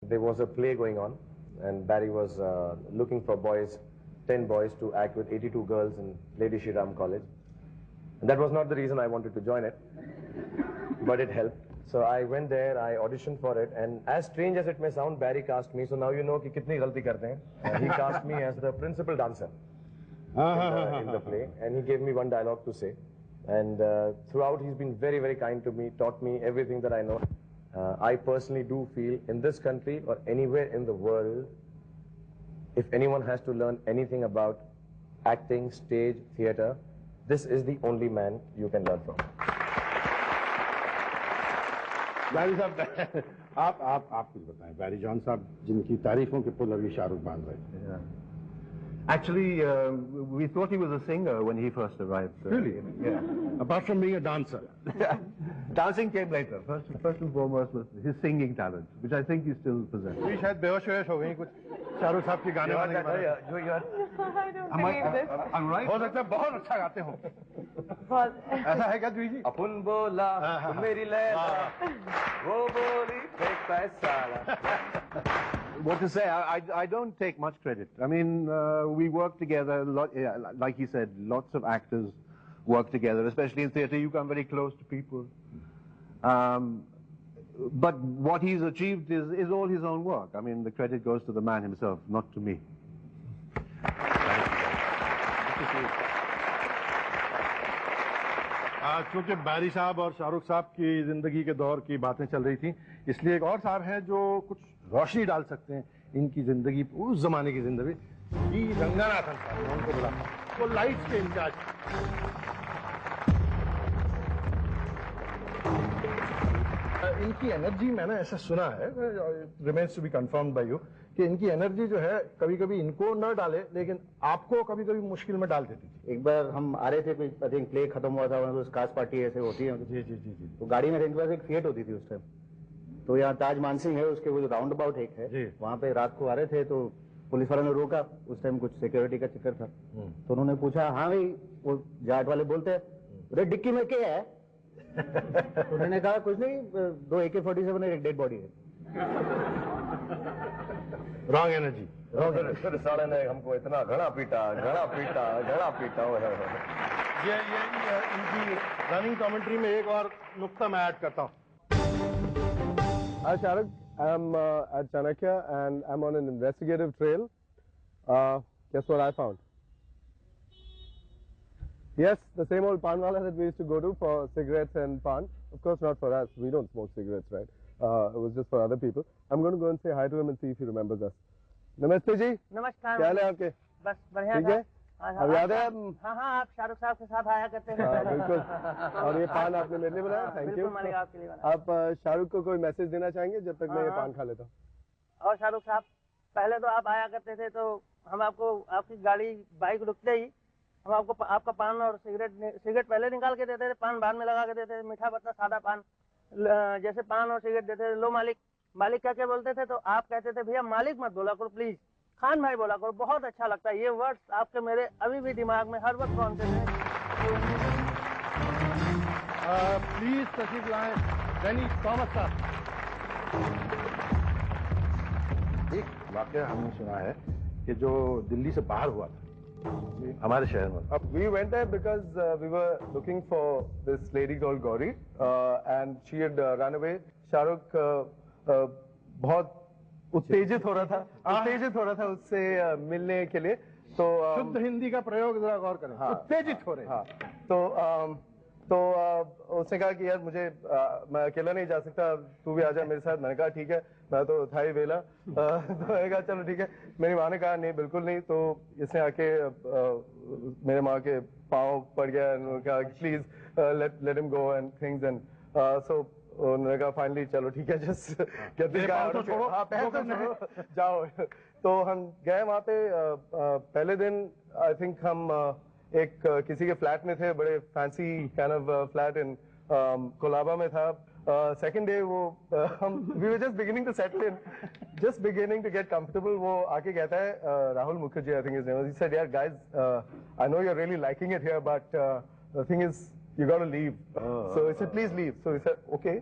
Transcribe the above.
There was a play going on, and Barry was looking for boys, 10 boys to act with 82 girls in Lady Shri Ram College. And that was not the reason I wanted to join it, but it helped. So I went there, I auditioned for it, and as strange as it may sound, Barry cast me. So now you know कि कितनी गलती करते हैं. He cast me as the principal dancer in the play, and he gave me one dialogue to say. And throughout, he's been very, very kind to me, taught me everything that I know. I personally do feel in this country or anywhere in the world, if anyone has to learn anything about acting, stage, theatre, this is the only man you can learn from. बैरी साहब, आप कुछ बताएं. Barry John साहब जिनकी तारीफों के पुल अभी शाहरुख बांध रहे हैं. Actually, we thought he was a singer when he first arrived. Really? Yeah. Apart from being a dancer. Dancing came later. First and foremost was his singing talent, which I think he still possesses. भी शायद बेहोश हो गई कुछ शाहरुख साहब के गाने वाने के बारे में. I don't believe this. हो सकता है बहुत अच्छा गाते हो. ऐसा है क्या द्विजी? अपुन बोला मेरी लैला वो बोली फेंकता है साला. What to say? I don't take much credit. I mean, we work together, like he said, lots of actors work together, especially in theatre. You come very close to people. But what he's achieved is all his own work. I mean, the credit goes to the man himself, not to me. क्योंकि बैरी साहब और शाहरुख साहब की जिंदगी के दौर की बातें चल रही थी, इसलिए एक और साहब हैं जो कुछ रोशनी डाल सकते हैं इनकी जिंदगी, उस जमाने की जिंदगी. जी रंगनाथन साहब, मैं उनको बुलाता हूं. वो लाइट्स के इंचार्ज. इनकी एनर्जी मैंने ऐसा सुना है, remains to be confirmed by you, कि इनकी एनर्जी जो है कभी कभी इनको न डाले लेकिन आपको कभी कभी मुश्किल में डाल देती थी. एक बार हम आ रहे थे, आई थिंक प्ले खत्म हुआ था, तो कास्ट पार्टी ऐसे होती है. जी जी जी जी. तो गाड़ी में इनके पास एक फिएट होती थी उस टाइम. तो यहाँ ताज मानसिंह है, उसके वो राउंड अबाउट एक है, वहाँ पे रात को आ रहे थे तो पुलिस वालों ने रोका. उस टाइम कुछ सिक्योरिटी का चक्कर था, तो उन्होंने पूछा, हाँ भाई, वो जाट वाले बोलते हैं, अरे डिक्की में क्या है? तो उन्होंने कहा कुछ नहीं, 2 AK-47 एक डेड बॉडी है. Wrong energy. फिर साले ने हमको इतना घड़ा पीटा. ये इनकी रनिंग कमेंट्री में एक और नुक्ता मैं ऐड करता हूँ. Hi Shahrukh, I'm at Chanakya and I'm on an investigative trail. Guess what I found? Yes, the same old pan wala that we used to go to for cigarettes and pan. Of course not for us, we don't smoke cigarettes, right? It was just for other people. I'm going to go and say hi to him and see if he remembers us. Namaste ji. नमस्कार. क्या हाल है आपके? बस बढ़िया. ठीक है. अब याद है? हाँ, आप शाहरुख साहब के साथ आया करते थे. बिल्कुल. और ये पान आपने मेरे लिए बनाया, थैंक यू. आपके लिए बनाया. आप शाहरुख को कोई मैसेज देना चाहेंगे जब तक मैं ये पान खा लेता हूँ? और शाहरुख साहब, पहले तो आप आया करते थे तो हम आपको, आपकी गाड़ी बाइक रुकते ही हम आपको आपका पान और सिगरेट पहले निकाल के देते थे, पान बाद में लगा के देते थे. मीठा पत्ता सादा पान, जैसे पान और सिगरेट देते थे. लो मालिक, मालिक क्या क्या बोलते थे, तो आप कहते थे भैया मालिक मत बोला करो प्लीज, खान भाई बोला करो, बहुत अच्छा लगता है. ये वर्ड्स आपके मेरे अभी भी दिमाग में हर वक्त कौन से थे. प्लीज तशरीफ लाएं डैनी थॉमस साहब. एक वाकया हमने सुना है कि जो दिल्ली से बाहर हुआ था हमारे शहर में. We went there because we were looking for this lady called Gauri and she had run away. Shahrukh बहुत उत्तेजित हो रहा था उससे मिलने के लिए. तो शुद्ध हिंदी का प्रयोग जरा गौर करें. उत्तेजित हो रहे. हाँ, तो उसने कहा कि यार मुझे मैं अकेला नहीं जा सकता, तू भी आ जा मेरे साथ. मैंने कहा ठीक है, मैं तो था ही वेला. तो मैंने कहा चलो ठीक है. मेरी माँ ने कहा नहीं बिल्कुल नहीं. तो इसने आके मेरे माँ के पाँव पड़ गया और कहा please let him go and things. And so उन्होंने कहा फाइनली चलो ठीक है, जस्ट जाओ. तो हम गए वहाँ पे. पहले दिन आई थिंक हम एक किसी के फ्लैट में थे, बड़े fancy kind of flat in Colaba में था. सेकंड डे वो हम we were just beginning to settle in, just beginning to get comfortable. वो आके कहता है, Rahul Mukherjee I think his name was, he said यार guys I know you are really liking it here but the thing is you got to leave. So he said please leave. So he said okay.